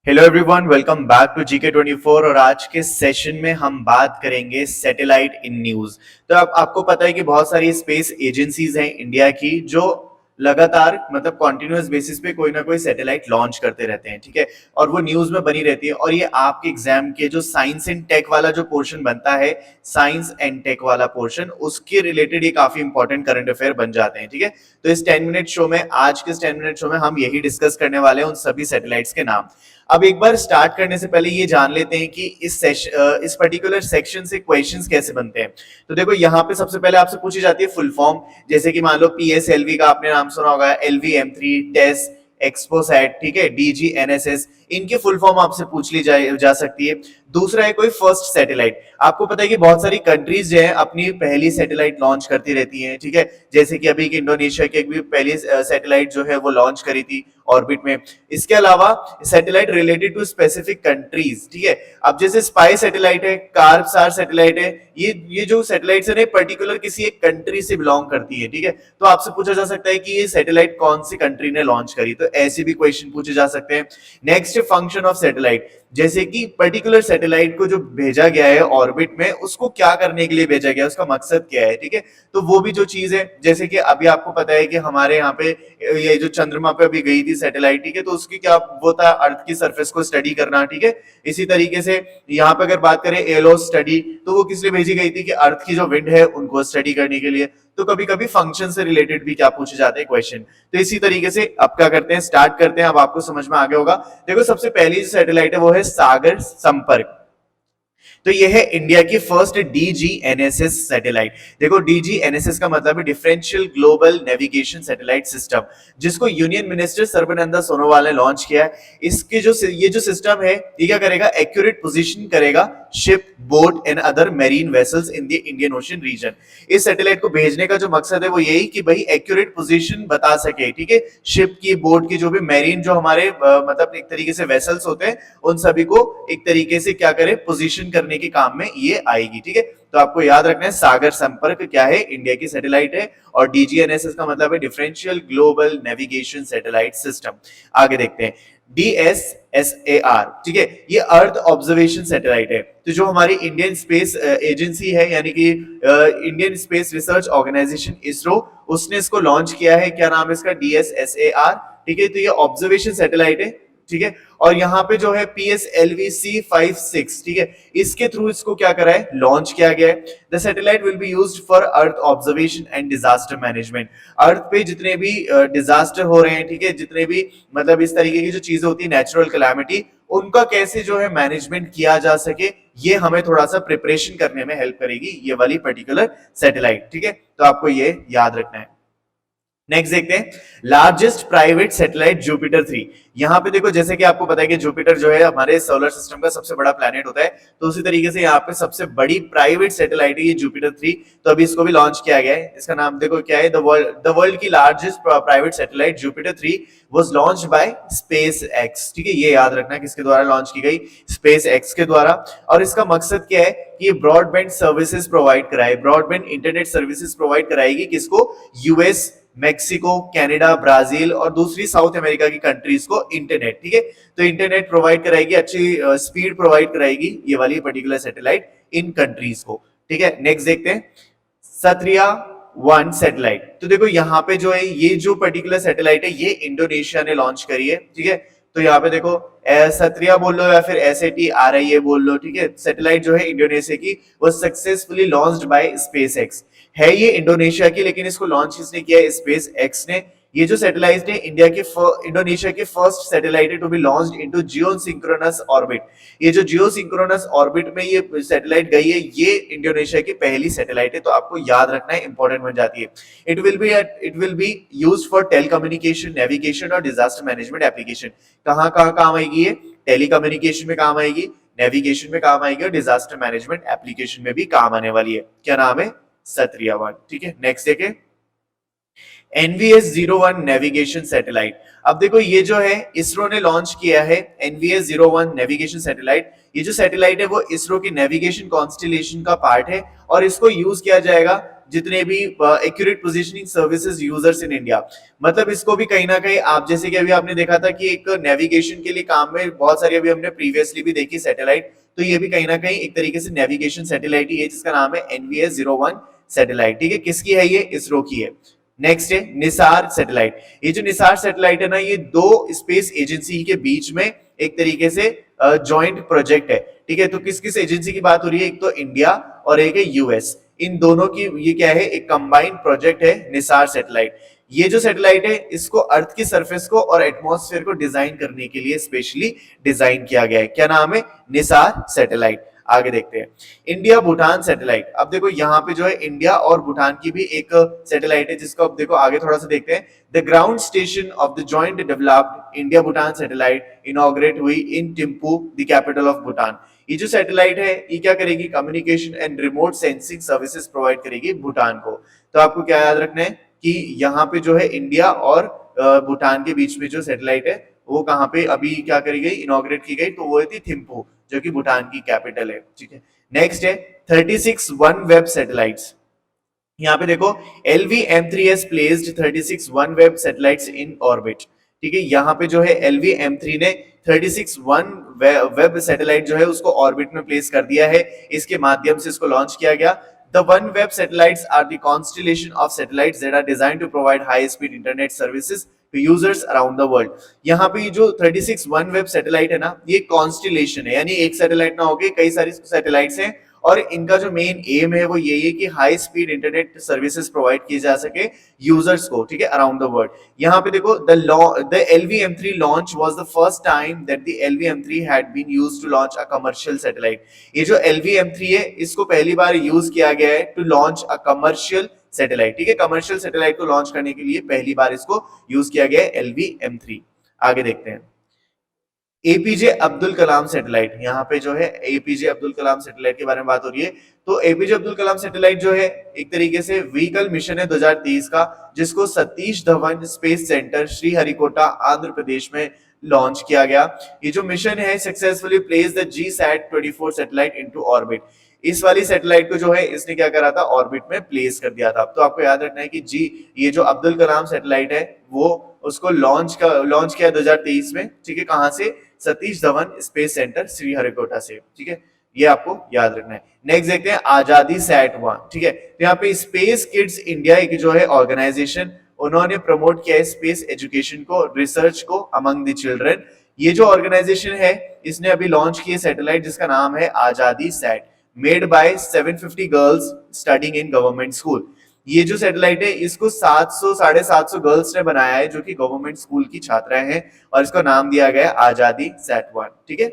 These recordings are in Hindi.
Hello everyone, welcome back to GK 24। और आज के सेशन में हम बात करेंगे सैटेलाइट इन न्यूज। तो अब आपको पता है कि बहुत सारी स्पेस एजेंसीज हैं इंडिया की जो लगातार मतलब कॉन्टिन्यूअस बेसिस पे कोई ना कोई सैटेलाइट लॉन्च करते रहते हैं, ठीक है। और वो न्यूज में बनी रहती है और ये आपके एग्जाम के जो साइंस एंड टेक वाला जो पोर्शन बनता है, साइंस एंड टेक वाला पोर्शन, उसके रिलेटेड ये काफी इंपॉर्टेंट करंट अफेयर बन जाते हैं, ठीक है। तो इस 10 मिनट शो में, आज के इस 10 मिनट शो में हम यही डिस्कस करने वाले हैं, उन सभी सैटेलाइट्स के नाम। अब एक बार स्टार्ट करने से पहले ये जान लेते हैं कि इस पर्टिकुलर सेक्शन से क्वेश्चंस कैसे बनते हैं। तो देखो, यहाँ पे सबसे पहले आपसे पूछी जाती है फुल फॉर्म। जैसे कि मान लो पीएसएलवी का आपने नाम सुना होगा, एलवीएम3, टेस, एक्सपोसैट, ठीक है, डीजीएनएसएस, इनकी फुल फॉर्म आपसे पूछ ली जा सकती है। दूसरा है कोई फर्स्ट सैटेलाइट। आपको पता है कि बहुत सारी कंट्रीज जो है अपनी पहली सैटेलाइट लॉन्च करती रहती हैं, ठीक है। जैसे कि अभी इंडोनेशिया की भी पहली सैटेलाइट जो है वो लॉन्च करी थी ऑर्बिट में। इसके अलावा satellite related to specific countries, ठीक है। अब जैसे स्पाई सैटेलाइट है, कार्बसार सैटेलाइट है, ये जो सैटेलाइट्स है पर्टिकुलर किसी एक कंट्री से बिलोंग करती है, ठीक है। तो आपसे पूछा जा सकता है कि ये सैटेलाइट कौन सी कंट्री ने लॉन्च करी, तो ऐसे भी क्वेश्चन पूछे जा सकते हैं। Next, function of satellite. जैसे कि पर्टिकुलर सैटेलाइट को जो भेजा गया है ऑर्बिट में, उसको क्या करने के लिए भेजा गया है, उसका मकसद क्या है, ठीक है। तो वो भी जो चीज है, जैसे कि अभी आपको पता है कि हमारे यहाँ पे ये जो चंद्रमा पे अभी गई थी सैटेलाइट, ठीक है, तो उसकी क्या वो था, अर्थ की सरफेस को स्टडी करना, ठीक है। इसी तरीके से यहाँ पे अगर बात करें एलो स्टडी, तो वो किस लिए भेजी गई थी कि अर्थ की जो विंड है उनको स्टडी करने के लिए। तो कभी कभी फंक्शन से रिलेटेड भी क्या पूछे जाते हैं क्वेश्चन। तो इसी तरीके से अब क्या करते हैं, स्टार्ट करते हैं। अब आपको समझ में आ गया होगा। देखो, सबसे पहली जो सैटेलाइट है वो है सागर संपर्क। तो ये है इंडिया की फर्स्ट डीजीएनएसएस सैटेलाइट। देखो, डीजीएनएसएस का मतलब है differential global navigation satellite system, जिसको यूनियन मिनिस्टर सर्बानंद सोनोवाल ने लॉन्च किया है। इसके जो ये जो सिस्टम है, ये क्या करेगा, एक्यूरेट पोजीशन करेगा ship, boat and other marine vessels in the Indian Ocean region. इस सैटेलाइट को भेजने का जो मकसद है वो यही कि भाई एक्यूरेट पोजीशन बता सके, ठीक है, शिप की, बोट की, जो भी मेरीन जो हमारे मतलब एक तरीके से वेसल्स होते हैं, उन सभी को एक तरीके से क्या करे, पोजीशन करने के काम में ये आएगी, ठीक है। तो आपको याद रखना है सागर संपर्क क्या है, इंडिया की सैटेलाइट है। और डीजीएनएसएस का मतलब है differential global navigation satellite system. आगे देखते हैं, डीएसएसएआर, ठीक है, ये अर्थ ऑब्जर्वेशन सैटेलाइट है। तो जो हमारी इंडियन स्पेस एजेंसी है, यानी कि Indian Space Research Organisation ISRO, उसने इसको लॉन्च किया है। क्या नाम है इसका, डीएसएसएआर, ठीक है। तो ये ऑब्जर्वेशन सैटेलाइट है, ठीक है। और यहाँ पे जो है PSLV-C56, ठीक है, इसके थ्रू इसको क्या करा है, लॉन्च किया गया है। The satellite will be used for earth observation and disaster management. Earth पे जितने भी डिजास्टर हो रहे हैं, ठीक है, जितने भी मतलब इस तरीके की जो चीजें होती है, नेचुरल कैलामिटी, उनका कैसे जो है मैनेजमेंट किया जा सके, ये हमें थोड़ा सा प्रिपरेशन करने में हेल्प करेगी ये वाली पर्टिकुलर सैटेलाइट, ठीक है। तो आपको ये याद रखना है। नेक्स्ट देखते हैं, लार्जेस्ट प्राइवेट सैटेलाइट जुपिटर 3। यहां पे देखो, जैसे कि आपको पता है कि जुपिटर जो है हमारे सोलर सिस्टम का सबसे बड़ा प्लैनेट होता है, तो उसी तरीके से यहाँ पे सबसे बड़ी प्राइवेट सैटेलाइट है ये जुपिटर 3। तो अभी इसको भी लॉन्च किया गया है। इसका नाम देखो क्या है, द वर्ल्ड की largest private satellite Jupiter 3 was launched by space x, ठीक है। ये याद रखना किसके द्वारा लॉन्च की गई, स्पेस एक्स के द्वारा। और इसका मकसद क्या है कि ब्रॉडबैंड सर्विसेज प्रोवाइड कराए, ब्रॉडबैंड इंटरनेट सर्विसेज प्रोवाइड कराएगी किसको, यूएस, मेक्सिको, कनाडा, ब्राजील और दूसरी साउथ अमेरिका की कंट्रीज को इंटरनेट, ठीक है। तो इंटरनेट प्रोवाइड कराएगी, अच्छी स्पीड प्रोवाइड कराएगी ये वाली पर्टिकुलर सैटेलाइट इन कंट्रीज को, ठीक है। नेक्स्ट देखते हैं, सत्रिया-1 सैटेलाइट। तो देखो यहाँ पे जो है, ये जो पर्टिकुलर सैटेलाइट है ये इंडोनेशिया ने लॉन्च करी है, ठीक है। तो यहाँ पे देखो, सत्रिया बोल लो या फिर SATRIA बोल लो, ठीक है। सैटेलाइट जो है इंडोनेशिया की, वो successfully launched by space x. है ये इंडोनेशिया की, लेकिन इसको लॉन्च किसने किया है, स्पेस एक्स ने। ये जो सैटेलाइट है इंडोनेशिया की फर्स्ट सैटेलाइट है to be launched into geosynchronous orbit. ये जो जियोसिंक्रोनस ऑर्बिट में ये सैटेलाइट गई है, ये इंडोनेशिया की पहली सैटेलाइट है। तो आपको याद रखना है, इंपॉर्टेंट बन जाती है। It will be used for telecommunication, navigation और डिजास्टर मैनेजमेंट एप्लीकेशन। कहाँ कहाँ काम आएगी ये, टेलीकम्युनिकेशन में काम आएगी, नेविगेशन में काम आएगी और डिजास्टर मैनेजमेंट एप्लीकेशन में भी काम आने वाली है। क्या नाम है, सत्रिया-1, ठीक है। नेक्स्ट देखें, NVS-01 नेविगेशन सैटेलाइट। अब देखो, ये जो है इसरो ने लॉन्च किया है NVS-01 नेविगेशन सैटेलाइट। ये जो सैटेलाइट है वो इसरो की नेविगेशन कॉन्स्टिलेशन का पार्ट है और इसको यूज किया जाएगा जितने भी accurate positioning services users in India. मतलब इसको भी कहीं ना कहीं आप जैसे कि अभी आपने देखा था कि एक नेविगेशन के लिए काम में बहुत सारी अभी हमने प्रीवियसली भी देखी सैटेलाइट, तो ये भी कहीं ना कहीं एक तरीके से नेविगेशन सैटेलाइट ही है जिसका नाम है NVS-01 सैटेलाइट। ठीक है, किसकी है ये? इसरो की है। नेक्स्ट है निसार सैटेलाइट। ये जो निसार सैटेलाइट है ना, ये दो स्पेस एजेंसी के बीच में एक तरीके से जॉइंट प्रोजेक्ट है। ठीक है, तो किस किस एजेंसी की बात हो रही है? एक तो इंडिया और एक है यूएस। इन दोनों की ये क्या है? एक कंबाइंड प्रोजेक्ट है निसार सैटेलाइट। ये जो सैटेलाइट है इसको अर्थ की सरफेस को और एटमॉस्फेयर को डिजाइन करने के लिए स्पेशली डिजाइन किया गया है। क्या नाम है? निसार सैटेलाइट। आगे देखते हैं इंडिया भूटान सैटेलाइट। अब देखो यहाँ पे जो है इंडिया और भूटान की भी एक सैटेलाइट है जिसको अब देखो आगे थोड़ा सा देखते हैं। The ground station of the joint developed India Bhutan satellite inaugurate हुई in Thimphu, the capital of Bhutan. ये जो सैटेलाइट है ये क्या करेगी? Communication and remote sensing services provide करेगी भूटान को। तो आपको क्या याद रखना है कि यहाँ पे जो है इंडिया और भूटान के बीच में जो सैटेलाइट है वो कहाँ पे अभी क्या करी गई? इनॉग्रेट की गई, तो वो थी थिम्पू जो कि भूटान की कैपिटल है। ठीक है, नेक्स्ट है 36 वन वेब सैटेलाइट्स। यहाँ पे देखो LV-M3 has placed 36 one web satellites in orbit. ठीक है, यहाँ पे जो है LV-M3 ने 36 वन वेब सैटेलाइट जो है उसको ऑर्बिट में प्लेस कर दिया है। इसके माध्यम से इसको लॉन्च किया गया। The OneWeb satellites are the constellation of satellites that are designed to provide high-speed internet services to users around the world। यहाँ पे जो 36 OneWeb सैटेलाइट है ना, ये कॉन्स्टिलेशन है, यानी एक सैटेलाइट ना होके कई सारी सैटेलाइट्स हैं और इनका जो मेन एम है वो यही है कि high speed internet services provide किए जा सके यूजर्स को। ठीक है, अराउंड द वर्ल्ड। यहाँ पे देखो the LV-M3 launch was the first time that the LV-M3 had been used to launch a commercial satellite. ये जो LV-M3 है इसको पहली बार यूज किया गया है to launch a commercial satellite. ठीक है, कमर्शियल सैटेलाइट को लॉन्च करने के लिए पहली बार इसको यूज किया गया है LV-M3। आगे देखते हैं एपीजे अब्दुल कलाम सैटेलाइट। यहाँ पे जो है एपीजे अब्दुल कलाम सैटेलाइट के बारे में बात हो रही है। तो एपीजे अब्दुल कलाम सैटेलाइट जो है एक तरीके से व्हीकल मिशन है 2023 का, जिसको सतीश धवन स्पेस सेंटर श्रीहरिकोटा आंध्र प्रदेश में लॉन्च किया गया। ये जो मिशन है successfully place the GSAT-24 satellite into orbit. इस वाली सैटेलाइट को जो है इसने क्या करा था? ऑर्बिट में प्लेस कर दिया था। तो आपको याद रखना है कि ये जो अब्दुल कलाम सैटेलाइट है वो उसको लॉन्च किया 2023 में। ठीक है, कहां से? सतीश धवन स्पेस सेंटर श्रीहरिकोटा से। ठीक है, ये आपको याद रखना है। नेक्स्ट देखते हैं आजादी सैट-1। ठीक है, तो यहाँ पे स्पेस किड्स इंडिया एक जो है ऑर्गेनाइजेशन, उन्होंने प्रमोट किया है स्पेस एजुकेशन को, रिसर्च को अमंग द चिल्ड्रन। ये जो ऑर्गेनाइजेशन है इसने अभी लॉन्च किया सैटेलाइट जिसका नाम है Azadi sat, made by 750 girls studying in government school. ये जो सैटेलाइट है इसको 750 गर्ल्स ने बनाया है जो कि गवर्नमेंट स्कूल की छात्राएं हैं और इसको नाम दिया गया है आजादी सैट-1। ठीक है,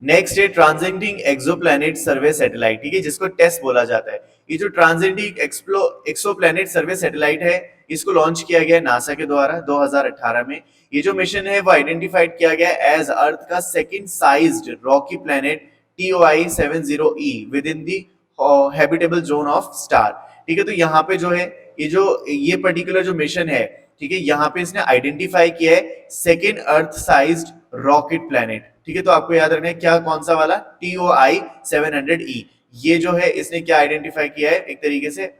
नेक्स्ट है ट्रांजिटिंग एक्सोप्लैनेट सर्वे सैटेलाइट। ठीक है, जिसको टेस्ट बोला जाता है। ये जो ट्रांजिटिंग एक्सोप्लैनेट सर्वे सैटेलाइट है इसको लॉन्च किया गया नासा के द्वारा 2018 में। ये जो मिशन है वो आइडेंटिफाइड किया गया एज अर्थ का second sized Rocky planet TOI-70E with in the habitable zone of star. ठीक है, तो यहाँ पे जो है ये पर्टिकुलर जो मिशन है, ठीक है, यहाँ पे इसने आइडेंटिफाई किया है सेकेंड अर्थ साइज्ड रॉकेट प्लैनेट। ठीक है, तो आपको याद रखना है क्या? कौन सा वाला? TOI-700E। ये जो है इसने क्या आइडेंटिफाई किया है? एक तरीके से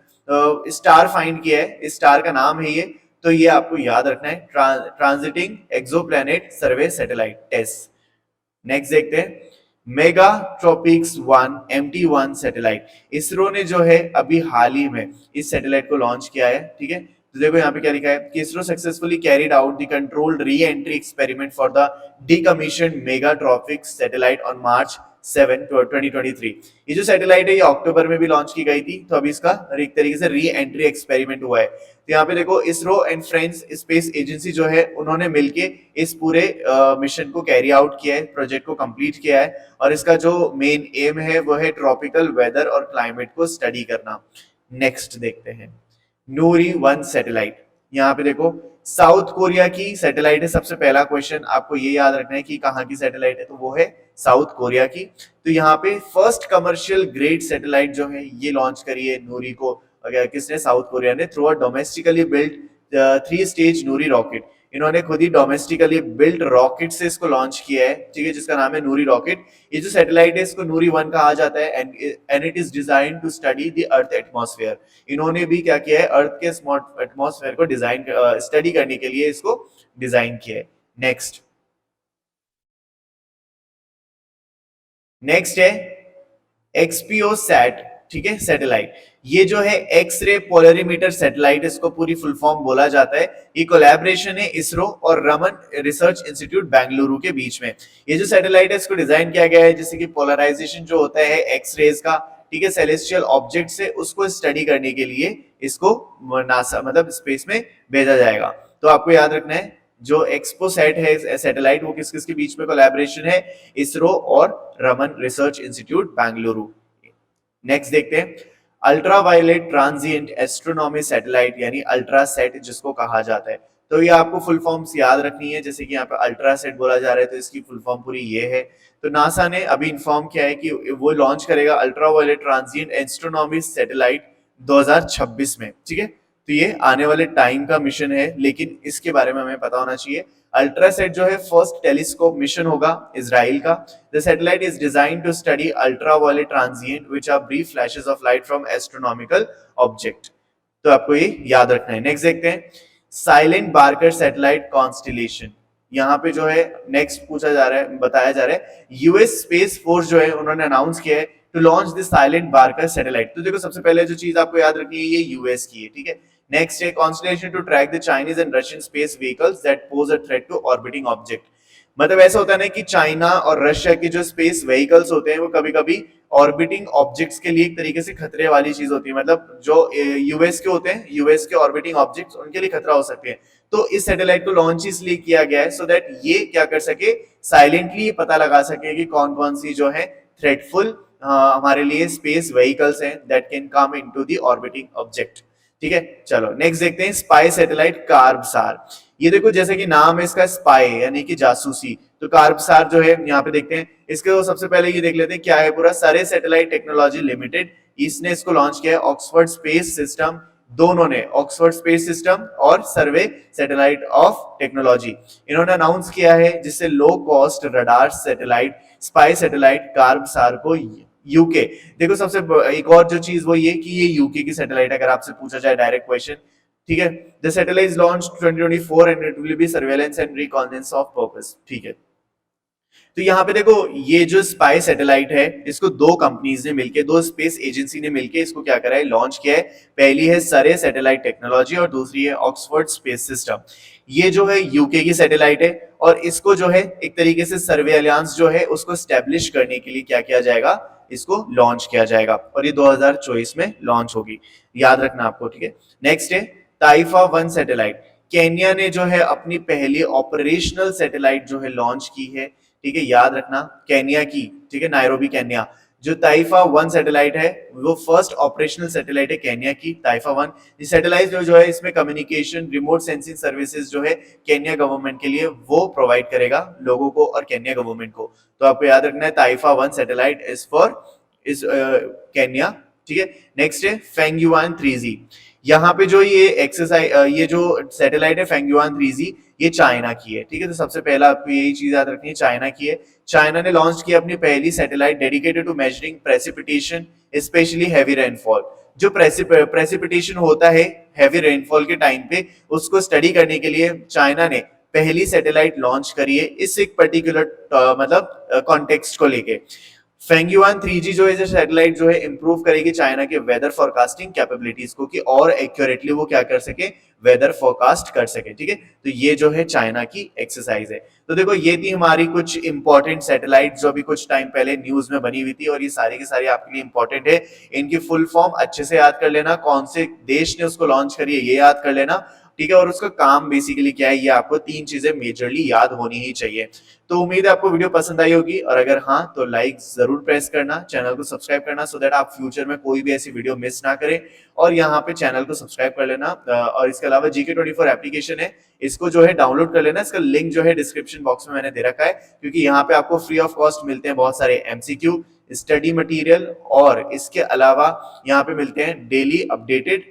स्टार फाइंड किया है, इस स्टार का नाम है ये। तो ये आपको याद रखना है transiting exoplanet survey satellite TESS. Next देखते हैं mega tropics 1 MT1 satellite. ISRO ने जो है अभी हाल ही में इस सैटेलाइट को लॉन्च किया है। ठीक है, तो देखो यहाँ पे क्या लिखा है कि ISRO successfully carried out the controlled re entry experiment for the decommissioned Megha Tropiques satellite on March 7, 2023। ये जो सैटेलाइट है ये अक्टूबर में भी लॉन्च की गई थी, तो अभी इसका एक तरीके से री एंट्री एक्सपेरिमेंट हुआ है। तो यहाँ पे देखो ISRO and friends space agency जो है उन्होंने मिलके इस पूरे मिशन को कैरी आउट किया है, प्रोजेक्ट को कंप्लीट किया है और इसका जो मेन एम है वो है ट्रॉपिकल वेदर और क्लाइमेट को स्टडी करना। नेक्स्ट देखते हैं नूरी 1 सैटेलाइट। यहाँ पे देखो साउथ कोरिया की सैटेलाइट है। सबसे पहला क्वेश्चन आपको ये याद रखना है कि कहाँ की सैटेलाइट है, तो वो है साउथ कोरिया की। तो यहाँ पे फर्स्ट कमर्शियल ग्रेड सैटेलाइट जो है ये लॉन्च करी है नूरी को किसने? साउथ कोरिया ने, through a domestically built 3 stage Noori rocket. इन्होंने खुद ही डोमेस्टिकली बिल्ट रॉकेट से इसको लॉन्च किया है, ठीक है, जिसका नाम है नूरी रॉकेट। ये जो सैटेलाइट है इसको नूरी 1 कहा जाता है and it is design to study the earth atmosphere. इन्होंने भी क्या किया है, अर्थ के एटमॉस्फेयर को डिजाइन स्टडी करने के लिए इसको डिजाइन किया है। नेक्स्ट नेक्स्ट है एक्सपीओ सैट, ठीक है, सैटेलाइट। ये जो है एक्स-रे पोलरीमीटर सैटेलाइट, इसको पूरी फुल फॉर्म बोला जाता है। ये कोलैबोरेशन है इसरो और रमन रिसर्च इंस्टीट्यूट बेंगलुरु के बीच में। ये जो सैटेलाइट है इसको डिजाइन किया गया है जैसे कि पोलराइजेशन जो होता है एक्स रेज का, ठीक है, सेलेस्टियल ऑब्जेक्ट से, उसको स्टडी करने के लिए इसको नासा मतलब स्पेस में भेजा जाएगा। तो आपको याद रखना है जो एक्सपो सेट है सैटेलाइट, वो किस किस के बीच में कोलैबोरेशन है, इसरो और Raman research institute Bengaluru. Next देखते हैं ultra violet transient astronomy satellite, यानी अल्ट्रा सेट जिसको कहा जाता है। तो ये आपको फुल फॉर्म्स याद रखनी है, जैसे कि यहाँ पे अल्ट्रा सेट बोला जा रहा है तो इसकी फुल फॉर्म पूरी ये है। तो नासा ने अभी इन्फॉर्म किया है कि वो लॉन्च करेगा ultra violet transient astronomy satellite 2026 में, ठीक है। तो ये आने वाले टाइम का मिशन है, लेकिन इसके बारे में हमें पता होना चाहिए। अल्ट्रासेट जो है फर्स्ट टेलीस्कोप मिशन होगा इजराइल का। The satellite is designed to study ultraviolet transient which are brief flashes of light from astronomical object. तो आपको ये याद रखना है। नेक्स्ट देखते हैं साइलेंट बार्कर सैटेलाइट कॉन्स्टिलेशन। यहाँ पे जो है नेक्स्ट पूछा जा रहा है, बताया जा रहा है यूएस स्पेस फोर्स जो है उन्होंने अनाउंस किया है to launch the silent barker satellite. तो देखो सबसे पहले जो चीज आपको याद रखनी है ये यूएस की है, ठीक है। नेक्स्ट है constellation to track the Chinese and Russian space vehicles that pose a threat to orbiting object. मतलब ऐसा होता है ना कि चाइना और रशिया के जो स्पेस व्हीकल्स होते हैं वो कभी-कभी ऑर्बिटिंग ऑब्जेक्ट्स के लिए एक तरीके से खतरे वाली चीज होती है। मतलब जो यूएस के होते हैं, यूएस के ऑर्बिटिंग ऑब्जेक्ट्स, उनके लिए खतरा हो सकते हैं। तो इस सैटेलाइट को लॉन्च इसलिए किया गया है सो दैट ये क्या कर सके, साइलेंटली ये पता लगा सके कि कौन कौन सी जो है थ्रेटफुल हमारे लिए स्पेस व्हीकल्स हैं that can come into the orbiting object, ठीक है। चलो नेक्स्ट देखते हैं स्पाई सैटेलाइट कार्बसार। ये देखो जैसे कि नाम है इसका स्पाई यानी कि जासूसी, तो कार्बसार जो है यहाँ पे देखते हैं इसके। सबसे पहले ये देख लेते हैं क्या है पूरा। सारे सैटेलाइट टेक्नोलॉजी लिमिटेड, इसने इसको लॉन्च किया है। ऑक्सफोर्ड स्पेस सिस्टम, दोनों ने, ऑक्सफोर्ड स्पेस सिस्टम और सर्वे सैटेलाइट ऑफ टेक्नोलॉजी, इन्होंने अनाउंस किया है जिससे low cost radar satellite spy satellite कार्बसार को यूके। देखो सबसे एक और जो चीज वो ये कि ये यूके की सैटेलाइट, अगर आपसे पूछा जाए डायरेक्ट क्वेश्चन, ठीक है। The satellite is launched 2024 and it will be surveillance and reconnaissance of purpose, ठीक है। तो यहाँ पे देखो ये जो स्पाई सैटेलाइट है इसको दो कंपनीज ने मिलके, दो स्पेस एजेंसी ने मिलके इसको क्या करा है, लॉन्च किया है। पहली है सरे सैटेलाइट टेक्नोलॉजी और दूसरी है ऑक्सफोर्ड स्पेस सिस्टम। ये जो है यूके की सैटेलाइट है और इसको जो है एक तरीके से सर्वेलेंस जो है उसको स्टैब्लिश करने के लिए क्या किया जाएगा, इसको लॉन्च किया जाएगा और ये 2024 में लॉन्च होगी, याद रखना आपको, ठीक है। नेक्स्ट है ताइफा 1 सैटेलाइट। केन्या ने जो है अपनी पहली ऑपरेशनल सैटेलाइट जो है लॉन्च की है, ठीक है, याद रखना केन्या की, ठीक है, नायरोबी केन्या। जो ताइफा 1 सैटेलाइट है वो फर्स्ट ऑपरेशनल सैटेलाइट है केन्या की, ताइफा 1। ये सैटेलाइट जो है इसमें कम्युनिकेशन, रिमोट सेंसिंग सर्विसेज जो है केन्या गवर्नमेंट के लिए वो प्रोवाइड करेगा लोगों को और केन्या गवर्नमेंट को। तो आपको याद रखना है ताइफा 1 सैटेलाइट इज फॉर इस केन्या, ठीक है। नेक्स्ट है फेंगयुआन 3G। यहाँ पे जो ये एक्सरसाइज, ये जो सैटेलाइट है फेंगयुआन 3G, ये चाइना की है, ठीक है। तो सबसे पहला आपको यही चीज याद रखनी है, चाइना की है। चाइना ने लॉन्च किया अपनी पहली satellite dedicated to measuring precipitation specially heavy rainfall. जो प्रेसिपिटेशन होता है हैवी रेनफॉल के टाइम पे, उसको स्टडी करने के लिए चाइना ने पहली सैटेलाइट लॉन्च करी है इस एक पर्टिकुलर मतलब कॉन्टेक्स्ट को लेके। फेंगयुआन 3G जो है सैटेलाइट जो है इंप्रूव करेगी चाइना के वेदर फोरकास्टिंग कैपेबिलिटीज को कि और एक्यूरेटली वो क्या कर सके, वेदर फोरकास्ट कर सके, ठीक है। तो ये जो है चाइना की एक्सरसाइज है। तो देखो ये थी हमारी कुछ इंपॉर्टेंट सैटेलाइट जो अभी कुछ टाइम पहले न्यूज में बनी हुई थी और ये सारी की सारी आपके लिए इंपॉर्टेंट है। इनकी फुल फॉर्म अच्छे से याद कर लेना, कौन से देश ने उसको लॉन्च करी है ये याद कर लेना, ठीक है। और उसका काम बेसिकली क्या है ये आपको तीन चीजें मेजरली याद होनी ही चाहिए। तो उम्मीद है आपको वीडियो पसंद आई होगी और अगर हाँ तो लाइक जरूर प्रेस करना, चैनल को सब्सक्राइब करना सो दैट आप फ्यूचर में कोई भी ऐसी वीडियो मिस ना करें। और यहाँ पे चैनल को सब्सक्राइब कर लेना और इसके अलावा GK24 एप्लीकेशन है, इसको जो है डाउनलोड कर लेना। इसका लिंक जो है डिस्क्रिप्शन बॉक्स में मैंने दे रखा है, क्योंकि यहाँ पे आपको फ्री ऑफ कॉस्ट मिलते हैं बहुत सारे MCQ, स्टडी मटेरियल और इसके अलावा यहाँ पे मिलते हैं डेली अपडेटेड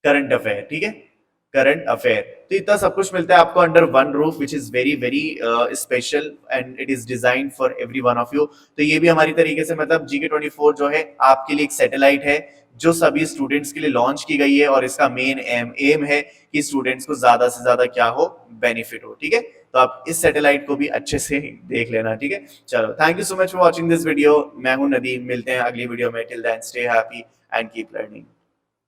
करंट अफेयर, ठीक है, करंट अफेयर। तो इतना सब कुछ मिलता है आपको under one roof, which is very very special and it is design for every one of you. तो ये भी हमारी तरीके से मतलब GK24 जो है आपके लिए एक सैटेलाइट है जो सभी स्टूडेंट्स के लिए लॉन्च की गई है, और इसका मेन एम है कि स्टूडेंट्स को ज्यादा से ज्यादा क्या हो, बेनिफिट हो। ठीक है, तो आप इस सैटेलाइट को भी अच्छे से देख लेना। ठीक है, चलो thank you so much for watching this video. मैं हूं नदीम, मिलते हैं अगली वीडियो में। Till then stay happy and keep learning.